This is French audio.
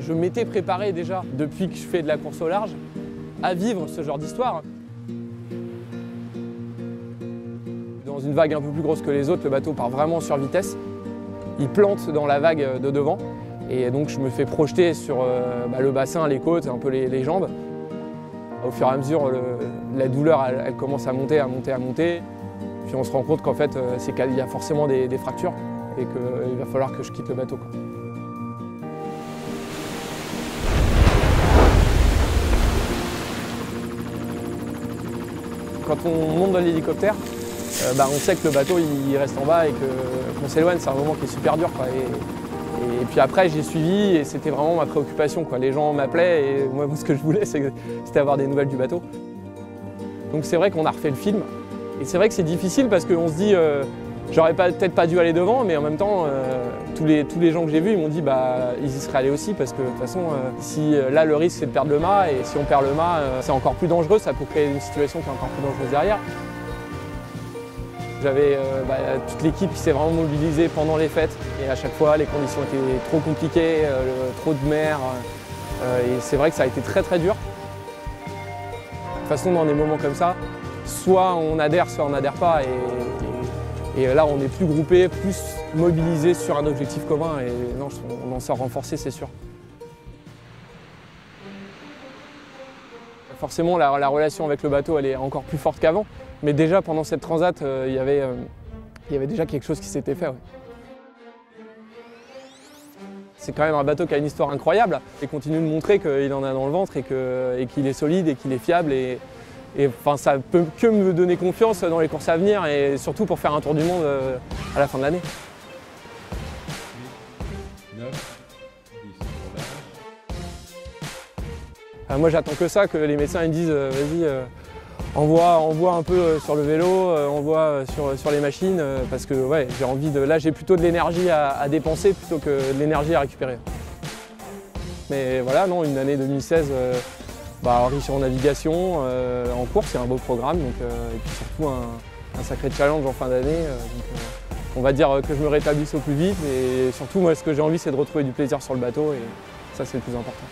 Je m'étais préparé déjà, depuis que je fais de la course au large, à vivre ce genre d'histoire. Dans une vague un peu plus grosse que les autres, le bateau part vraiment sur vitesse. Il plante dans la vague de devant. Et donc je me fais projeter sur le bassin, les côtes, un peu les jambes. Au fur et à mesure, la douleur elle commence à monter. Puis on se rend compte qu'en fait, c'est qu'il y a forcément des fractures et qu'il va falloir que je quitte le bateau, quoi. Quand on monte dans l'hélicoptère, on sait que le bateau il reste en bas et qu'on s'éloigne, c'est un moment qui est super dur, quoi. Et puis après j'ai suivi et c'était vraiment ma préoccupation, quoi. Les gens m'appelaient et moi ce que je voulais c'était avoir des nouvelles du bateau. Donc c'est vrai qu'on a refait le film et c'est vrai que c'est difficile parce qu'on se dit j'aurais peut-être pas dû aller devant, mais en même temps tous les gens que j'ai vus ils m'ont dit ils y seraient allés aussi parce que de toute façon si là le risque c'est de perdre le mât et si on perd le mât c'est encore plus dangereux, ça peut créer une situation qui est encore plus dangereuse derrière. J'avais toute l'équipe qui s'est vraiment mobilisée pendant les fêtes et à chaque fois les conditions étaient trop compliquées, trop de mer et c'est vrai que ça a été très très dur. De toute façon dans des moments comme ça, soit on adhère, soit on n'adhère pas et là on est plus groupé, plus mobilisé sur un objectif commun et non, on en sort renforcé, c'est sûr. Forcément la relation avec le bateau elle est encore plus forte qu'avant. Mais déjà pendant cette transat, il y avait déjà quelque chose qui s'était fait. Ouais. C'est quand même un bateau qui a une histoire incroyable et continue de montrer qu'il en a dans le ventre et qu'il est solide et qu'il est fiable. Et ça ne peut que me donner confiance dans les courses à venir et surtout pour faire un tour du monde à la fin de l'année. Moi j'attends que ça, que les médecins ils me disent vas-y. Envoie un peu sur le vélo, envoie sur les machines, parce que ouais, j'ai envie de. Là, j'ai plutôt de l'énergie à dépenser plutôt que de l'énergie à récupérer. Mais voilà, non, une année 2016 riche en navigation, en course, c'est un beau programme, donc, et puis surtout un sacré challenge en fin d'année. On va dire que je me rétablisse au plus vite, et surtout, moi, ce que j'ai envie, c'est de retrouver du plaisir sur le bateau, et ça, c'est le plus important.